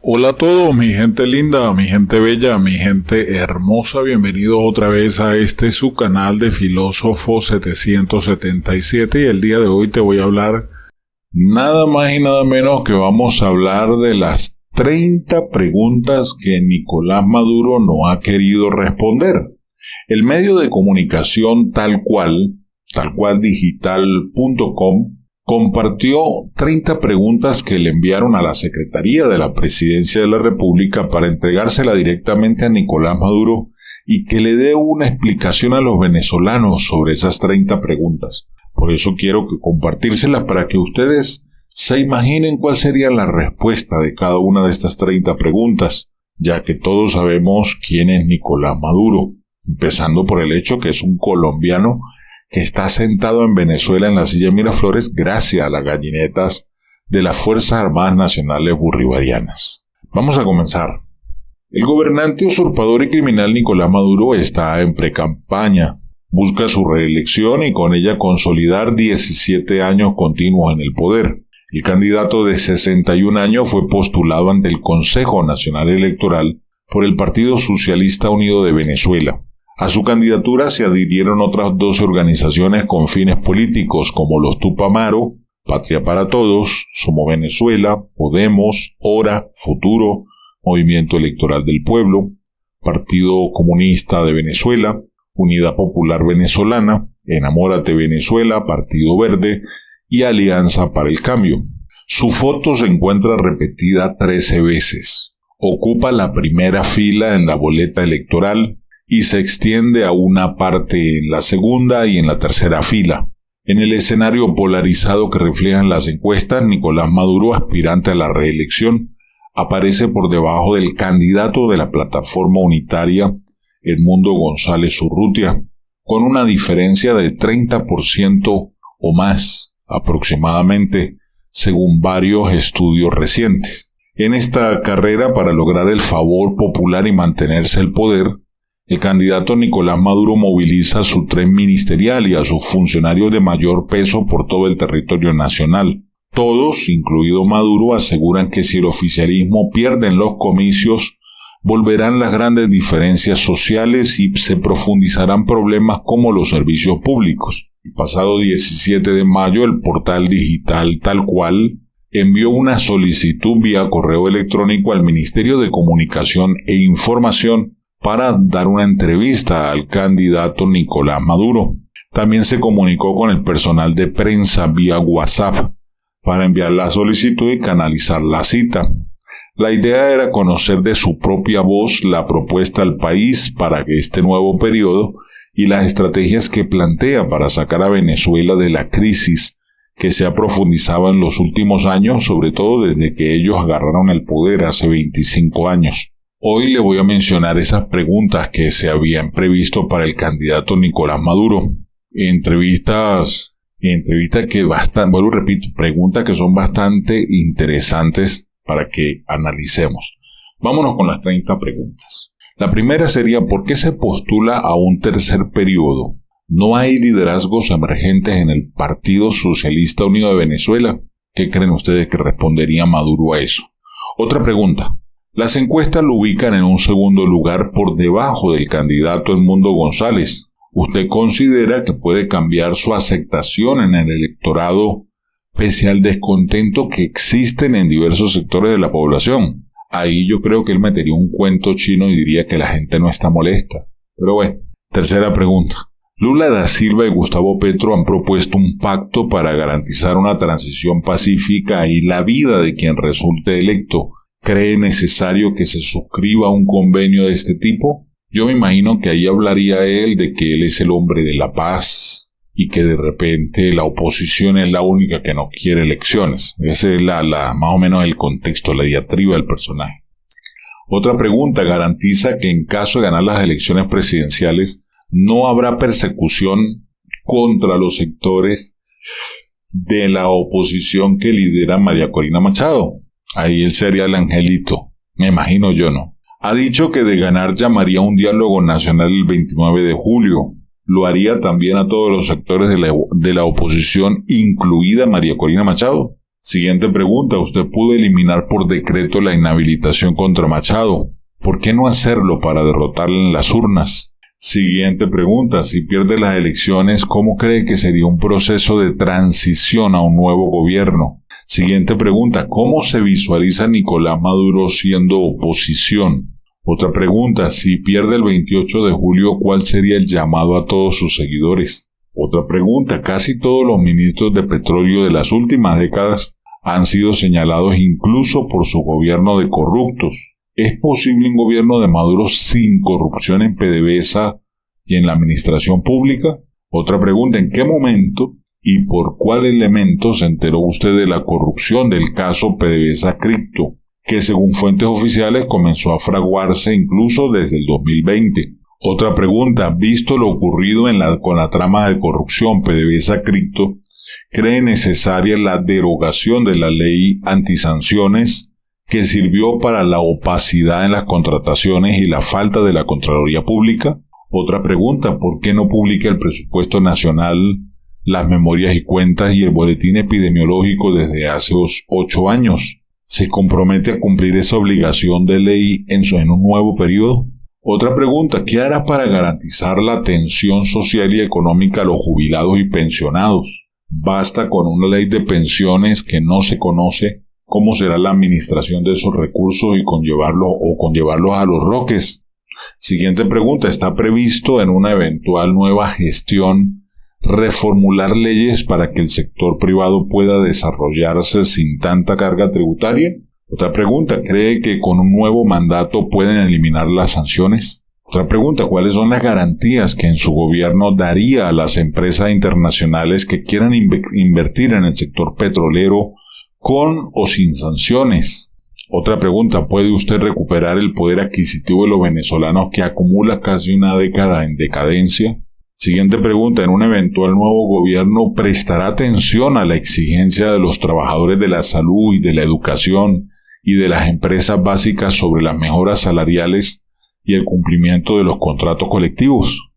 Hola a todos, mi gente linda, mi gente bella, mi gente hermosa, bienvenidos otra vez a su canal de Filósofo 777 y el día de hoy te voy a hablar nada más y nada menos que vamos a hablar de las 30 preguntas que Nicolás Maduro no ha querido responder. El medio de comunicación tal cual digital.com compartió 30 preguntas que le enviaron a la Secretaría de la Presidencia de la República para entregársela directamente a Nicolás Maduro y que le dé una explicación a los venezolanos sobre esas 30 preguntas. Por eso quiero compartírselas para que ustedes se imaginen cuál sería la respuesta de cada una de estas 30 preguntas, ya que todos sabemos quién es Nicolás Maduro, empezando por el hecho que es un colombiano que está sentado en Venezuela en la silla Miraflores gracias a las gallinetas de las Fuerzas Armadas Nacionales Bolivarianas. Vamos a comenzar. El gobernante usurpador y criminal Nicolás Maduro está en precampaña. Busca su reelección y con ella consolidar 17 años continuos en el poder. El candidato de 61 años fue postulado ante el Consejo Nacional Electoral por el Partido Socialista Unido de Venezuela. A su candidatura se adhirieron otras 12 organizaciones con fines políticos como los Tupamaro, Patria para Todos, Somos Venezuela, Podemos, Hora, Futuro, Movimiento Electoral del Pueblo, Partido Comunista de Venezuela, Unidad Popular Venezolana, Enamórate Venezuela, Partido Verde y Alianza para el Cambio. Su foto se encuentra repetida 13 veces. Ocupa la primera fila en la boleta electoral y se extiende a una parte en la segunda y en la tercera fila. En el escenario polarizado que reflejan las encuestas, Nicolás Maduro, aspirante a la reelección, aparece por debajo del candidato de la plataforma unitaria, Edmundo González Urrutia, con una diferencia de 30% o más, aproximadamente, según varios estudios recientes. En esta carrera para lograr el favor popular y mantenerse el poder, el candidato Nicolás Maduro moviliza a su tren ministerial y a sus funcionarios de mayor peso por todo el territorio nacional. Todos, incluido Maduro, aseguran que si el oficialismo pierde en los comicios, volverán las grandes diferencias sociales y se profundizarán problemas como los servicios públicos. El pasado 17 de mayo, el portal digital Tal Cual envió una solicitud vía correo electrónico al Ministerio de Comunicación e Información para dar una entrevista al candidato Nicolás Maduro. También se comunicó con el personal de prensa vía WhatsApp para enviar la solicitud y canalizar la cita. La idea era conocer de su propia voz la propuesta al país para este nuevo periodo y las estrategias que plantea para sacar a Venezuela de la crisis que se ha profundizado en los últimos años, sobre todo desde que ellos agarraron el poder hace 25 años. Hoy le voy a mencionar esas preguntas que se habían previsto para el candidato Nicolás Maduro. Preguntas que son bastante interesantes para que analicemos. Vámonos con las 30 preguntas. La primera sería, ¿por qué se postula a un tercer periodo? ¿No hay liderazgos emergentes en el Partido Socialista Unido de Venezuela? ¿Qué creen ustedes que respondería Maduro a eso? Otra pregunta. Las encuestas lo ubican en un segundo lugar por debajo del candidato Edmundo González. ¿Usted considera que puede cambiar su aceptación en el electorado pese al descontento que existen en diversos sectores de la población? Ahí yo creo que él metería un cuento chino y diría que la gente no está molesta. Pero bueno, tercera pregunta. Lula da Silva y Gustavo Petro han propuesto un pacto para garantizar una transición pacífica y la vida de quien resulte electo. ¿Cree necesario que se suscriba un convenio de este tipo? Yo me imagino que ahí hablaría él de que él es el hombre de la paz y que de repente la oposición es la única que no quiere elecciones. Ese es más o menos el contexto, la diatriba del personaje. Otra pregunta, ¿garantiza que en caso de ganar las elecciones presidenciales no habrá persecución contra los sectores de la oposición que lidera María Corina Machado? Ahí él sería el angelito, me imagino yo, ¿no? Ha dicho que de ganar llamaría a un diálogo nacional el 29 de julio. Lo haría también a todos los sectores de la oposición, incluida María Corina Machado. Siguiente pregunta, usted pudo eliminar por decreto la inhabilitación contra Machado. ¿Por qué no hacerlo para derrotarle en las urnas? Siguiente pregunta, si pierde las elecciones, ¿cómo cree que sería un proceso de transición a un nuevo gobierno? Siguiente pregunta, ¿cómo se visualiza Nicolás Maduro siendo oposición? Otra pregunta, si pierde el 28 de julio, ¿cuál sería el llamado a todos sus seguidores? Otra pregunta, casi todos los ministros de petróleo de las últimas décadas han sido señalados incluso por su gobierno de corruptos. ¿Es posible un gobierno de Maduro sin corrupción en PDVSA y en la administración pública? Otra pregunta, ¿en qué momento y por cuál elemento se enteró usted de la corrupción del caso PDVSA Cripto, que según fuentes oficiales comenzó a fraguarse incluso desde el 2020? Otra pregunta, visto lo ocurrido con la trama de corrupción PDVSA Cripto, ¿cree necesaria la derogación de la ley antisanciones que sirvió para la opacidad en las contrataciones y la falta de la Contraloría Pública? Otra pregunta, ¿por qué no publica el presupuesto nacional, las memorias y cuentas y el boletín epidemiológico desde hace 8 años? ¿Se compromete a cumplir esa obligación de ley en un nuevo periodo? Otra pregunta, ¿qué hará para garantizar la atención social y económica a los jubilados y pensionados? Basta con una ley de pensiones que no se conoce cómo será la administración de esos recursos y conllevarlos a los roques. Siguiente pregunta, ¿está previsto en una eventual nueva gestión reformular leyes para que el sector privado pueda desarrollarse sin tanta carga tributaria? Otra pregunta, ¿cree que con un nuevo mandato pueden eliminar las sanciones? Otra pregunta, ¿cuáles son las garantías que en su gobierno daría a las empresas internacionales que quieran invertir en el sector petrolero con o sin sanciones? Otra pregunta, ¿puede usted recuperar el poder adquisitivo de los venezolanos que acumula casi una década en decadencia? Siguiente pregunta, ¿en un eventual nuevo gobierno prestará atención a la exigencia de los trabajadores de la salud y de la educación y de las empresas básicas sobre las mejoras salariales y el cumplimiento de los contratos colectivos?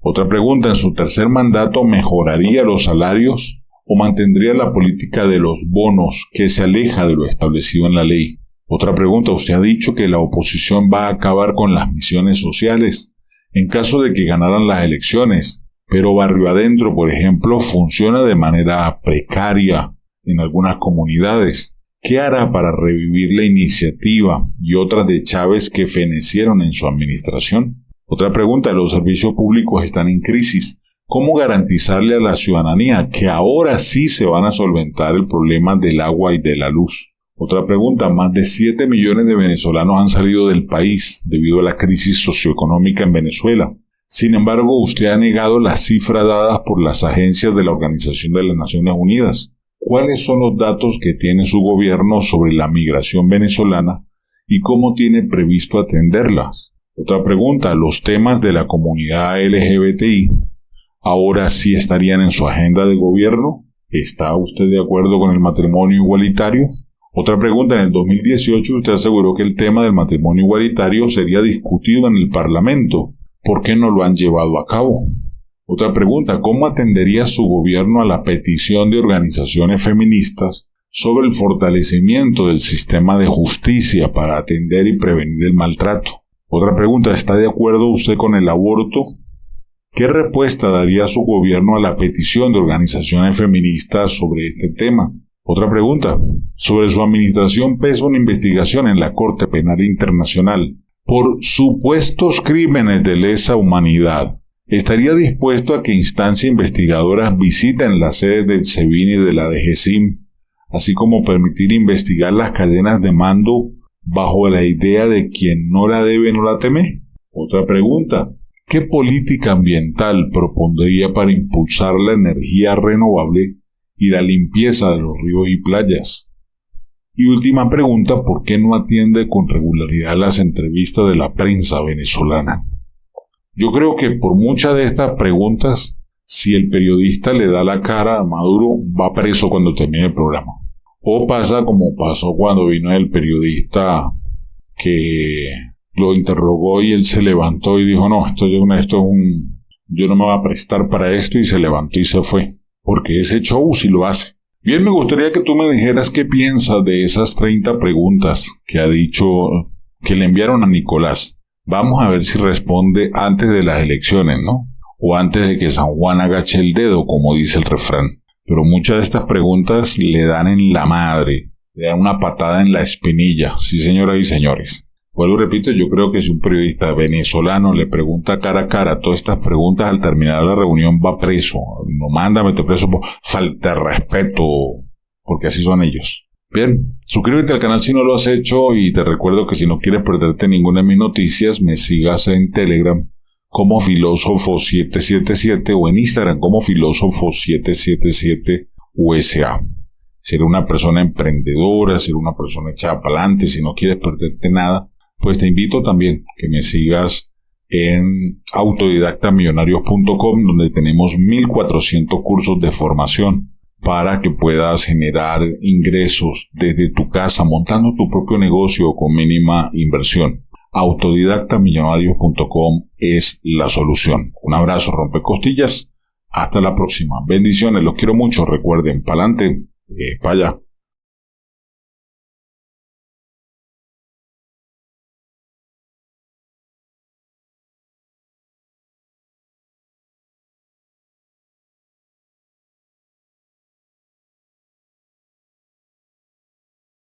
Otra pregunta, ¿en su tercer mandato mejoraría los salarios o mantendría la política de los bonos que se aleja de lo establecido en la ley? Otra pregunta, usted ha dicho que la oposición va a acabar con las misiones sociales en caso de que ganaran las elecciones, pero barrio adentro, por ejemplo, funciona de manera precaria en algunas comunidades. ¿Qué hará para revivir la iniciativa y otras de Chávez que fenecieron en su administración? Otra pregunta, los servicios públicos están en crisis. ¿Cómo garantizarle a la ciudadanía que ahora sí se van a solventar el problema del agua y de la luz? Otra pregunta, más de 7 millones de venezolanos han salido del país debido a la crisis socioeconómica en Venezuela. Sin embargo, usted ha negado las cifras dadas por las agencias de la Organización de las Naciones Unidas. ¿Cuáles son los datos que tiene su gobierno sobre la migración venezolana y cómo tiene previsto atenderlas? Otra pregunta, ¿los temas de la comunidad LGBTI ahora sí estarían en su agenda de gobierno? ¿Está usted de acuerdo con el matrimonio igualitario? Otra pregunta, en el 2018 usted aseguró que el tema del matrimonio igualitario sería discutido en el Parlamento. ¿Por qué no lo han llevado a cabo? Otra pregunta, ¿cómo atendería su gobierno a la petición de organizaciones feministas sobre el fortalecimiento del sistema de justicia para atender y prevenir el maltrato? Otra pregunta, ¿está de acuerdo usted con el aborto? ¿Qué respuesta daría su gobierno a la petición de organizaciones feministas sobre este tema? Otra pregunta, sobre su administración pesa una investigación en la Corte Penal Internacional por supuestos crímenes de lesa humanidad. ¿Estaría dispuesto a que instancias investigadoras visiten las sedes del SEBIN y de la DGCIM, así como permitir investigar las cadenas de mando bajo la idea de quien no la debe no la teme? Otra pregunta, ¿qué política ambiental propondría para impulsar la energía renovable y la limpieza de los ríos y playas? Y última pregunta, ¿por qué no atiende con regularidad las entrevistas de la prensa venezolana? Yo creo que por muchas de estas preguntas, si el periodista le da la cara a Maduro, va preso cuando termine el programa. O pasa como pasó cuando vino el periodista que lo interrogó y él se levantó y dijo, no, yo no me voy a prestar para esto, y se levantó y se fue. Porque ese show sí lo hace. Bien, me gustaría que tú me dijeras qué piensas de esas 30 preguntas que ha dicho, que le enviaron a Nicolás. Vamos a ver si responde antes de las elecciones, ¿no? O antes de que San Juan agache el dedo, como dice el refrán. Pero muchas de estas preguntas le dan en la madre, le dan una patada en la espinilla. Sí, señoras y señores. Vuelvo y repito, yo creo que si un periodista venezolano le pregunta cara a cara todas estas preguntas al terminar la reunión va preso. No manda, mete preso por falta de respeto, porque así son ellos. Bien, suscríbete al canal si no lo has hecho y te recuerdo que si no quieres perderte ninguna de mis noticias, me sigas en Telegram como Filósofo777 o en Instagram como Filósofo777 USA. Ser una persona emprendedora, ser una persona echada para adelante, si no quieres perderte nada, pues te invito también que me sigas en autodidactamillonarios.com, donde tenemos 1400 cursos de formación para que puedas generar ingresos desde tu casa, montando tu propio negocio con mínima inversión. Autodidactamillonarios.com es la solución. Un abrazo, rompecostillas. Hasta la próxima. Bendiciones, los quiero mucho. Recuerden, pa'lante, para allá.